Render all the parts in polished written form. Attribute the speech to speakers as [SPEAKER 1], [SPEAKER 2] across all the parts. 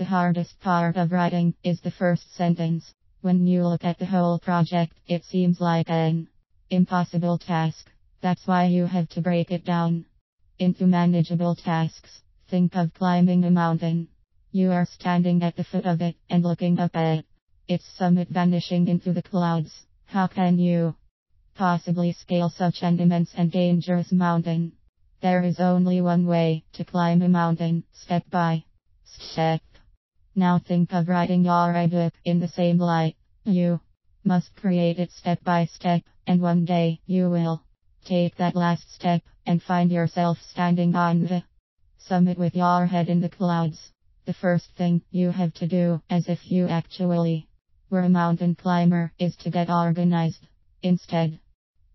[SPEAKER 1] The hardest part of writing is the first sentence. When you look at the whole project, it seems like an impossible task. That's why you have to break it down into manageable tasks. Think of climbing a mountain. You are standing at the foot of it and looking up at its summit vanishing into the clouds. How can you possibly scale such an immense and dangerous mountain? There is only one way to climb a mountain, step by step. Now think of writing your ebook in the same light. You must create it step by step, and one day you will take that last step and find yourself standing on the summit with your head in the clouds. The first thing you have to do, as if you actually were a mountain climber, is to get organized. Instead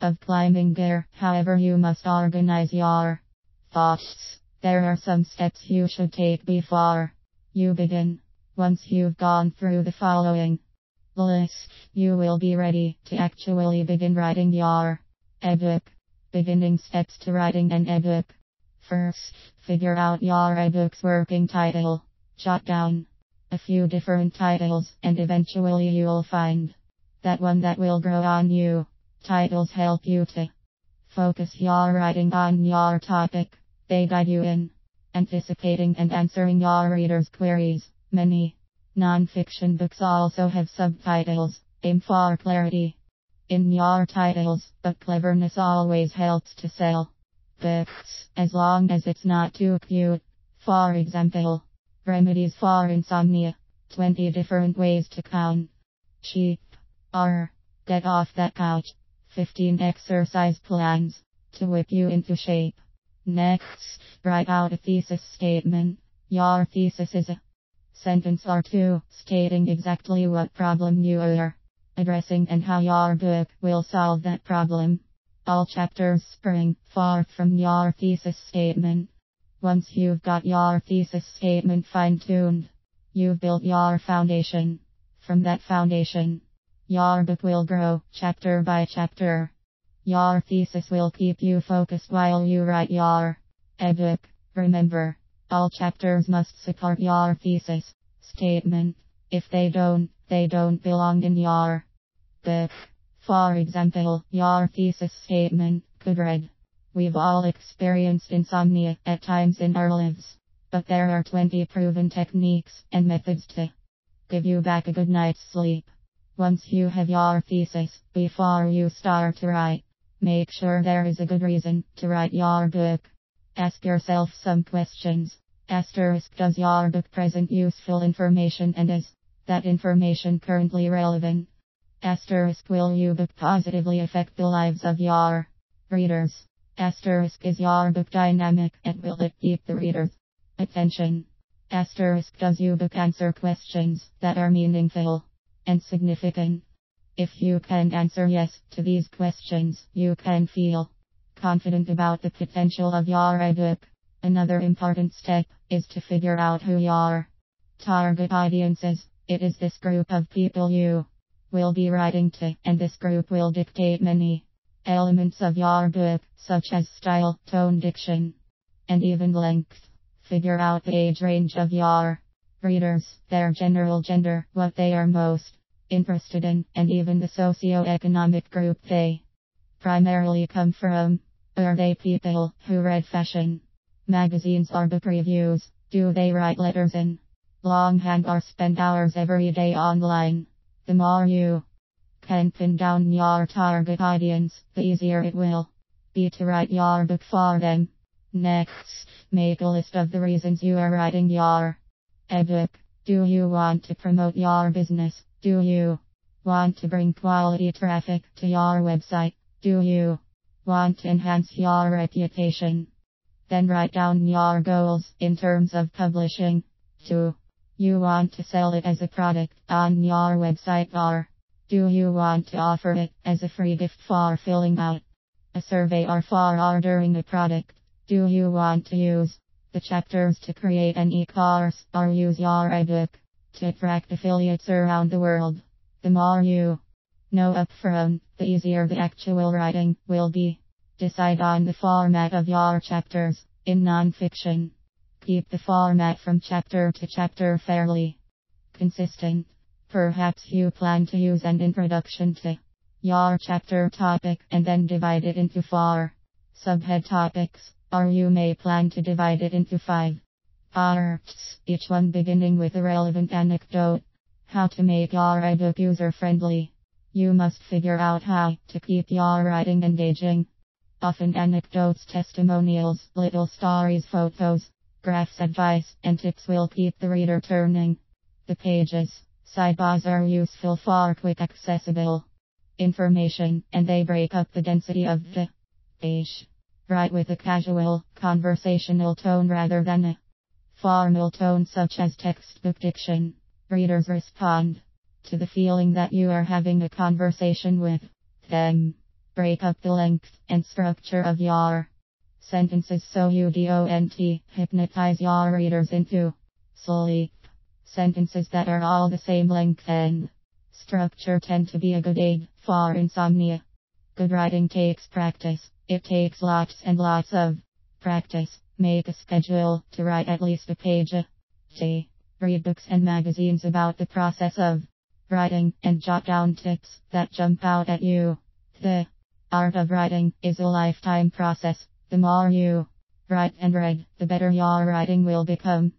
[SPEAKER 1] of climbing there, however, you must organize your thoughts. There are some steps you should take before you begin. Once you've gone through the following list, you will be ready to actually begin writing your ebook. Beginning steps to writing an ebook. First, figure out your ebook's working title. Jot down a few different titles, and eventually you'll find that one that will grow on you. Titles help you to focus your writing on your topic. They guide you in anticipating and answering your readers' queries. Many non-fiction books also have subtitles. Aim for clarity in your titles, but cleverness always helps to sell books, as long as it's not too cute. For example, remedies for insomnia. 20 different ways to count sheep. Or get off that couch. 15 exercise plans to whip you into shape. Next, write out a thesis statement. Your thesis is a sentence or two stating exactly what problem you are addressing and how your book will solve that problem. All chapters spring forth from your thesis statement. Once you've got your thesis statement fine-tuned, you've built your foundation. From that foundation, your book will grow, chapter by chapter. Your thesis will keep you focused while you write your ebook. Remember, all chapters must support your thesis statement. If they don't belong in your book. For example, your thesis statement could read: we've all experienced insomnia at times in our lives, but there are 20 proven techniques and methods to give you back a good night's sleep. Once you have your thesis, before you start to write, make sure there is a good reason to write your book. Ask yourself some questions. Asterisk, does your book present useful information, and is that information currently relevant? Asterisk, will your book positively affect the lives of your readers? Asterisk, is your book dynamic, and will it keep the reader's attention? Asterisk, does your book answer questions that are meaningful and significant? If you can answer yes to these questions, you can feel confident about the potential of your ebook. Another important step is to figure out who your target audience is. It is this group of people you will be writing to, and this group will dictate many elements of your book, such as style, tone, diction, and even length. Figure out the age range of your readers, their general gender, what they are most interested in, and even the socio-economic group they primarily come from. Are they people who read fashion magazines or book reviews? Do they write letters in longhand or spend hours every day online? The more you can pin down your target audience, the easier it will be to write your book for them. Next, make a list of the reasons you are writing your ebook. Do you want to promote your business? Do you want to bring quality traffic to your website? Do you want to enhance your reputation? Then write down your goals in terms of publishing. Do you want to sell it as a product on your website, or do you want to offer it as a free gift for filling out a survey or for ordering a product? Do you want to use the chapters to create an e-course, or use your ebook to attract affiliates around the world? The more you know upfront, the easier the actual writing will be. Decide on the format of your chapters. In non-fiction Keep the format from chapter to chapter fairly consistent. Perhaps you plan to use an introduction to your chapter topic and then divide it into 4 subhead topics, or you may plan to divide it into 5 parts, each one beginning with a relevant anecdote. How to make your ebook user-friendly. You must figure out how to keep your writing engaging. Often anecdotes, testimonials, little stories, photos, graphs, advice, and tips will keep the reader turning the pages. Sidebars are useful for quick accessible information, and they break up the density of the page. Write with a casual, conversational tone rather than a formal tone such as textbook diction. Readers respond to the feeling that you are having a conversation with them. Break up the length and structure of your sentences so you don't hypnotize your readers into sleep. Sentences that are all the same length and structure tend to be a good aid for insomnia. Good writing takes practice. It takes lots and lots of practice. Make a schedule to write at least a page a day. Read books and magazines about the process of writing and jot down tips that jump out at you. The art of writing is a lifetime process. The more you write and read, the better your writing will become.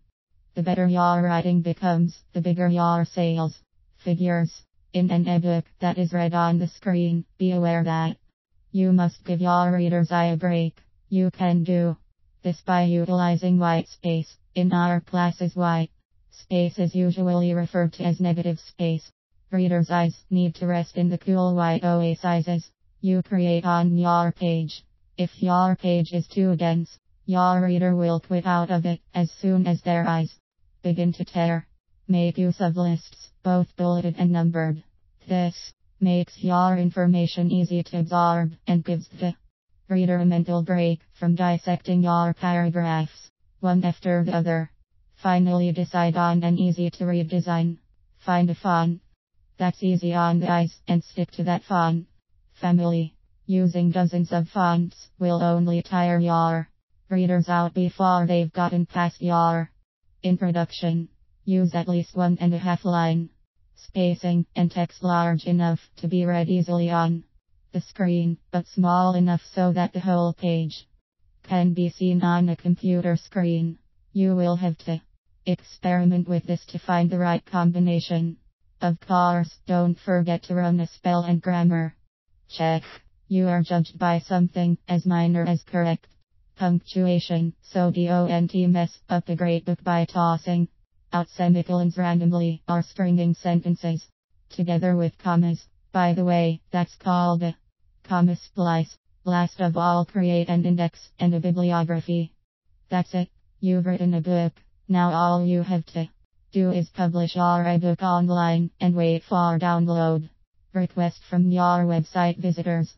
[SPEAKER 1] The better your writing becomes, the bigger your sales figures. In an ebook that is read on the screen, be aware that you must give your reader's eye a break. You can do this by utilizing white space. In our classes, white space is usually referred to as negative space. Readers' eyes need to rest in the cool white oases you create on your page. If your page is too dense, your reader will quit out of it as soon as their eyes begin to tear. Make use of lists, both bulleted and numbered. This makes your information easy to absorb and gives the reader a mental break from dissecting your paragraphs one after the other. Finally, decide on an easy-to-read design. Find a font that's easy on the eyes and stick to that font family. Using dozens of fonts will only tire your readers out before they've gotten past your introduction. Use at least 1.5 line spacing and text large enough to be read easily on the screen, but small enough so that the whole page can be seen on a computer screen. You will have to experiment with this to find the right combination. Of course, don't forget to run a spell and grammar check. You are judged by something as minor as correct punctuation, so don't mess up a great book by tossing out semicolons randomly or stringing sentences together with commas. By the way, that's called a comma splice. Last of all, create an index and a bibliography. That's it. You've written a book. Now all you have to do is publish your ebook online and wait for download requests from your website visitors.